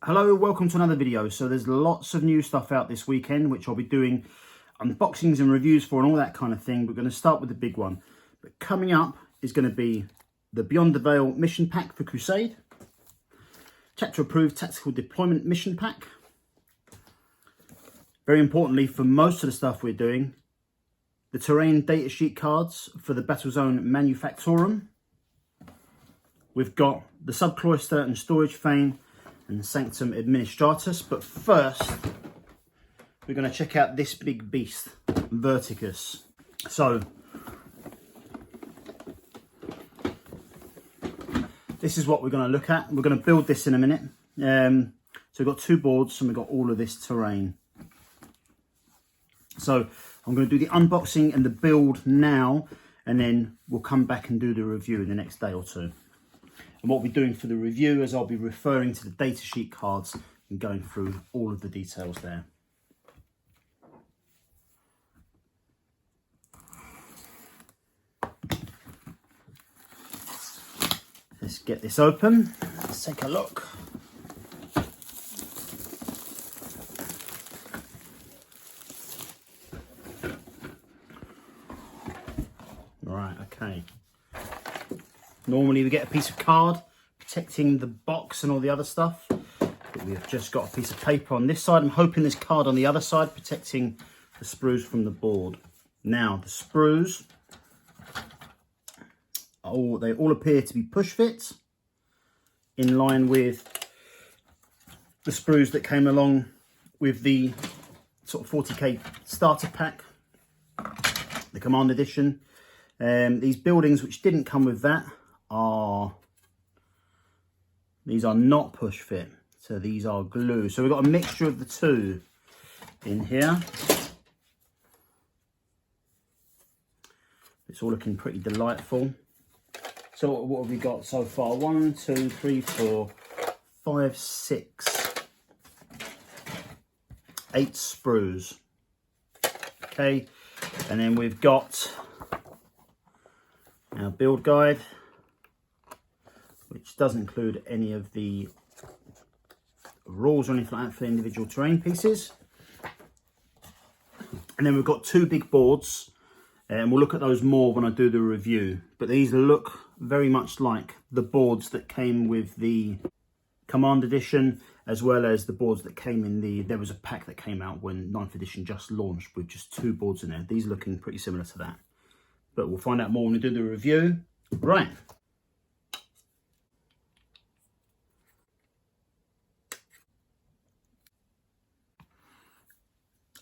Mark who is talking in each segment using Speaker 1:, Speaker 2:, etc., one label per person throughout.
Speaker 1: Hello, welcome to another video. So there's lots of new stuff out this weekend, which I'll be doing unboxings and reviews for and all that kind of thing. We're going to start with the big one. But coming up is going to be the Beyond the Veil mission pack for Crusade. Chapter approved tactical deployment mission pack. Very importantly, for most of the stuff we're doing, the terrain datasheet cards for the Battlezone Manufactorum. We've got the SubCloister and storage fane and Sanctum Administratus. But first, we're going to check out this big beast, Vertigus. So, this is what we're going to look at. We're going to build this in a minute. So we've got two boards and we've got all of this terrain. So I'm going to do the unboxing and the build now, and then we'll come back and do the review in the next day or two. And what we're doing for the review is I'll be referring to the datasheet cards and going through all of the details there. Let's get this open. Let's take a look. Right, okay. Normally we get a piece of card protecting the box and all the other stuff, but we have just got a piece of paper on this side. I'm hoping there's card on the other side protecting the sprues from the board. Now the sprues, they all appear to be push fit, in line with the sprues that came along with the sort of 40k starter pack, the Command Edition. These buildings which didn't come with that these are not push fit, so these are glue. So we've got a mixture of the two in here. It's all looking pretty delightful. So what have we got so far? 1, 2, 3, 4, 5, 6, 8 sprues. Okay, and then we've got our build guide, which doesn't include any of the rules or anything like that for individual terrain pieces. And then we've got two big boards, and we'll look at those more when I do the review. But these look very much like the boards that came with the Command Edition, as well as the boards that came in there was a pack that came out when 9th edition just launched with just two boards in there. These are looking pretty similar to that, but we'll find out more when we do the review. Right.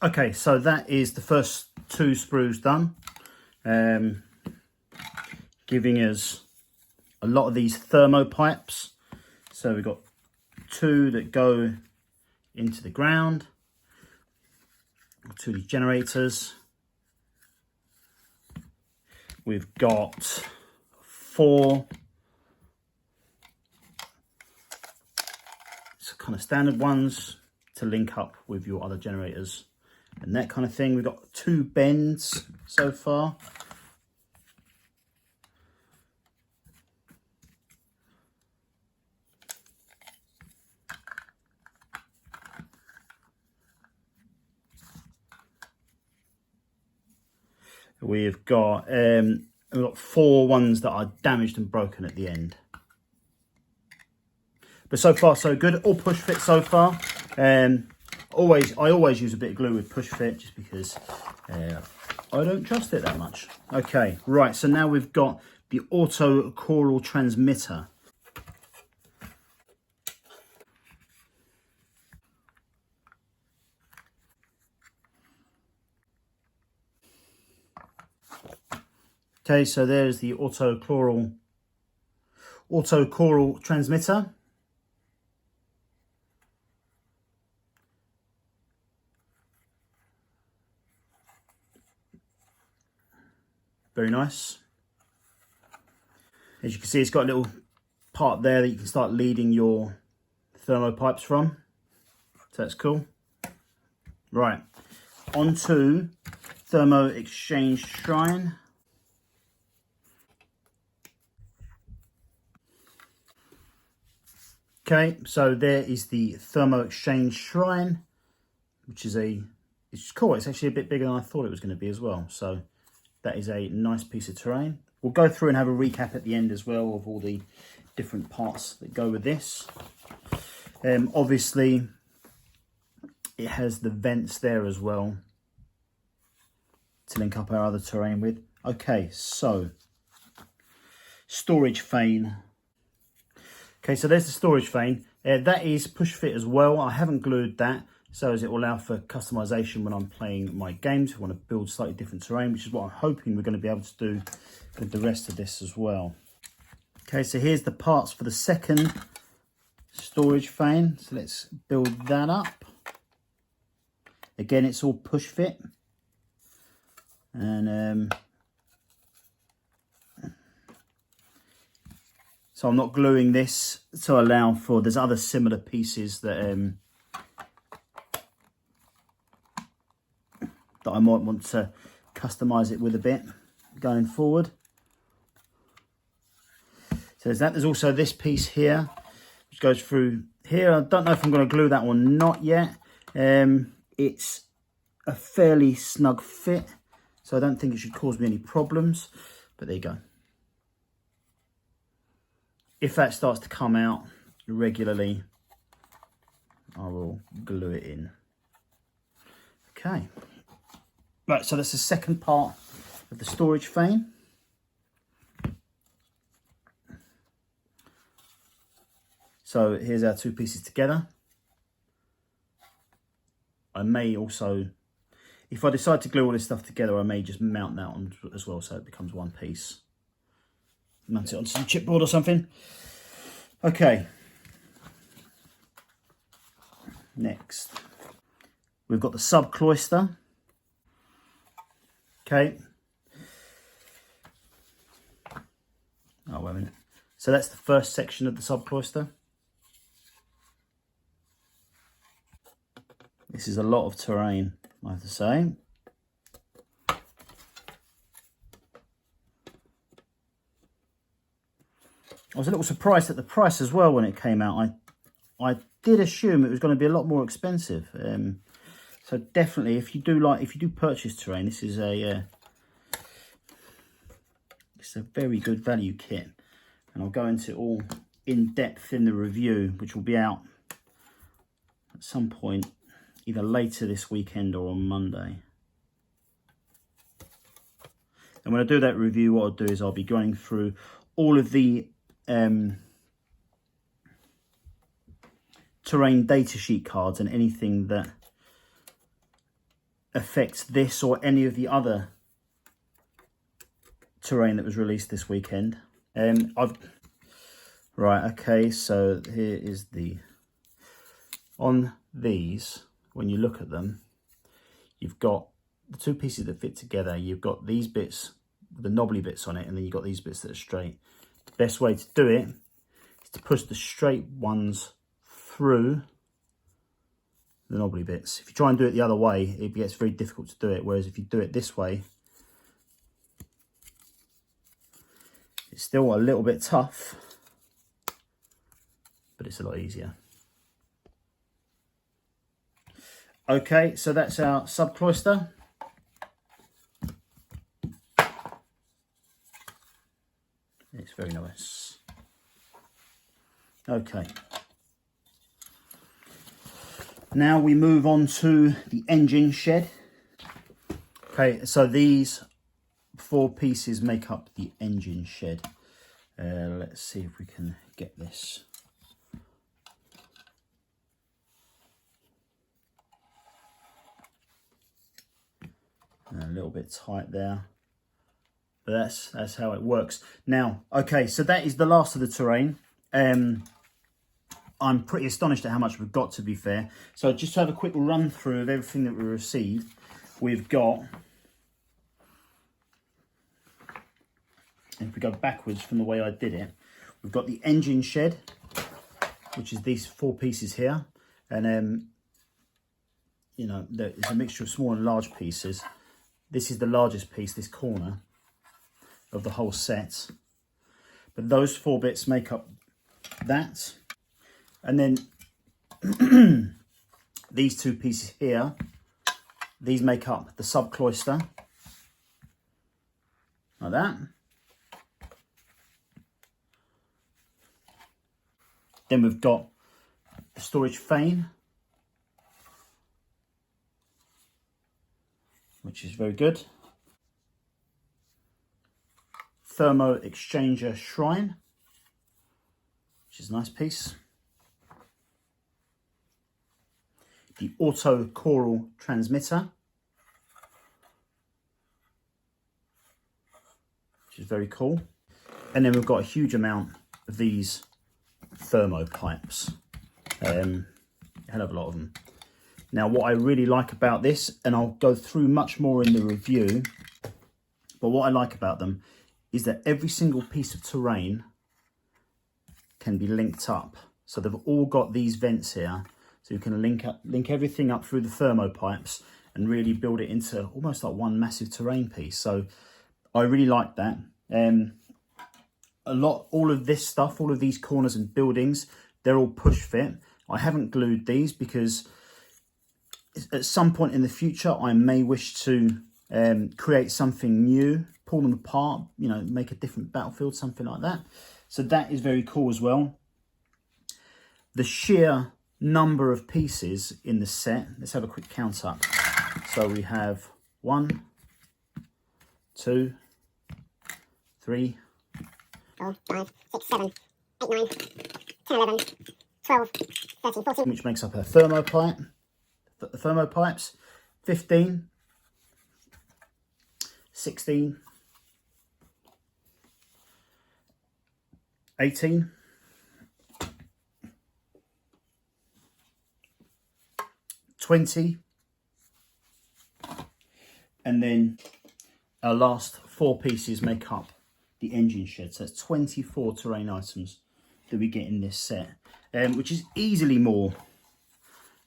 Speaker 1: Okay, so that is the first two sprues done, giving us a lot of these Thermo pipes. So we've got two that go into the ground, two of these generators. We've got 4 kind of standard ones to link up with your other generators and that kind of thing. We've got 2 bends so far. We've got 4 ones that are damaged and broken at the end. But so far so good, all push fit so far. I always use a bit of glue with push fit just because I don't trust it that much. Okay, right, so now we've got the Autochloral Transmitter. Okay, so there's the Autochloral Transmitter. Very nice. As you can see, it's got a little part there that you can start leading your Thermo pipes from. So that's cool. Right, on to Thermo Exchange Shrine. Okay, so there is the Thermo Exchange Shrine, which is it's cool. It's actually a bit bigger than I thought it was going to be as well. So that is a nice piece of terrain. We'll go through and have a recap at the end as well of all the different parts that go with this. Obviously, it has the vents there as well to link up our other terrain with. Okay, so storage fane. Okay, so there's the storage fane. That is push fit as well. I haven't glued that, so as it will allow for customization when I'm playing my games. I want to build slightly different terrain, which is what I'm hoping we're going to be able to do with the rest of this as well. Okay, so here's the parts for the second storage fane. So let's build that up. Again, it's all push fit. And so I'm not gluing this to allow for, there's other similar pieces that that I might want to customize it with a bit going forward. So there's that. There's also this piece here, which goes through here. I don't know if I'm going to glue that one, not yet. It's a fairly snug fit, so I don't think it should cause me any problems, but there you go. If that starts to come out regularly, I will glue it in. Okay. Right, so that's the second part of the storage fane. So here's our two pieces together. I may also, if I decide to glue all this stuff together, I may just mount that on as well so it becomes one piece. Mount it on some chipboard or something. Okay. Next, we've got the SubCloister. Okay. Oh, wait a minute. So that's the first section of the SubCloister. This is a lot of terrain, I have to say. I was a little surprised at the price as well when it came out. I did assume it was going to be a lot more expensive. So definitely, if you do purchase terrain, this is it's a very good value kit, and I'll go into it all in depth in the review, which will be out at some point, either later this weekend or on Monday. And when I do that review, what I'll do is I'll be going through all of the terrain datasheet cards and anything that affects this or any of the other terrain that was released this weekend. Right, okay, so here is on these, when you look at them, you've got the two pieces that fit together. You've got these bits, the knobbly bits on it, and then you've got these bits that are straight. The best way to do it is to push the straight ones through the knobbly bits. If you try and do it the other way, it gets very difficult to do it, whereas if you do it this way, it's still a little bit tough, but it's a lot easier. Okay, so that's our SubCloister. It's very nice. Okay. Now we move on to the engine shed. Okay, so these four pieces make up the engine shed. Let's see if we can get this. A little bit tight there, but that's how it works. Now, okay, so that is the last of the terrain. I'm pretty astonished at how much we've got, to be fair. So just to have a quick run through of everything that we received, we've got, if we go backwards from the way I did it, we've got the engine shed, which is these four pieces here, and you know, it's a mixture of small and large pieces. This is the largest piece, this corner of the whole set. But those four bits make up that. And then these two pieces here, these make up the SubCloister, like that. Then we've got the storage fane, which is very good. Thermo exchanger shrine, which is a nice piece. The Autochloral Transmitter, which is very cool. And then we've got a huge amount of these Thermo pipes, a hell of a lot of them. Now what I really like about this, and I'll go through much more in the review, but what I like about them is that every single piece of terrain can be linked up. So they've all got these vents here, so you can link everything up through the Thermo pipes and really build it into almost like one massive terrain piece. So I really like that. All of this stuff, all of these corners and buildings, they're all push fit. I haven't glued these because at some point in the future, I may wish to create something new, pull them apart, you know, make a different battlefield, something like that. So that is very cool as well. The sheer number of pieces in the set, let's have a quick count up. So we have 1, 2, 3, 4, 5, 6, 7, 8, 9, 10, 11, 12, 13, 14. Which makes up a thermo pipe. The thermo pipes. 15, 16, 18, 20, and then our last 4 pieces make up the engine shed. So that's 24 terrain items that we get in this set, which is easily more,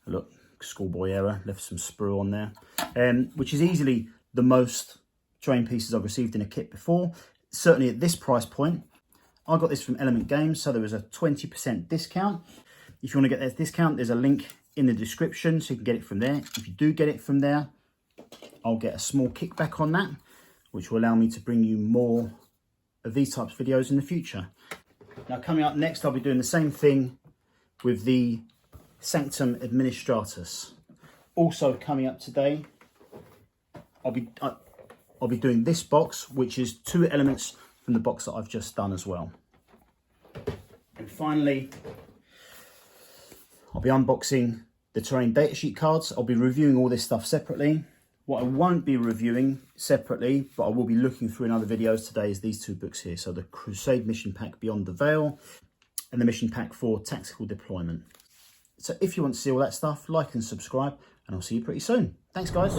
Speaker 1: look, schoolboy error, left some sprue on there, which is easily the most terrain pieces I've received in a kit before. Certainly at this price point. I got this from Element Games, so there was a 20% discount. If you want to get that discount, there's a link in the description, so you can get it from there. If you do get it from there, I'll get a small kickback on that, which will allow me to bring you more of these types of videos in the future. Now coming up next, I'll be doing the same thing with the Sanctum Administratus. Also coming up today, I'll be doing this box, which is 2 elements from the box that I've just done as well. And finally, I'll be unboxing the terrain datasheet cards. I'll be reviewing all this stuff separately. What I won't be reviewing separately, but I will be looking through in other videos today, is these 2 books here. So the Crusade Mission Pack Beyond the Veil and the Mission Pack for Tactical Deployment. So if you want to see all that stuff, like and subscribe, and I'll see you pretty soon. Thanks, guys.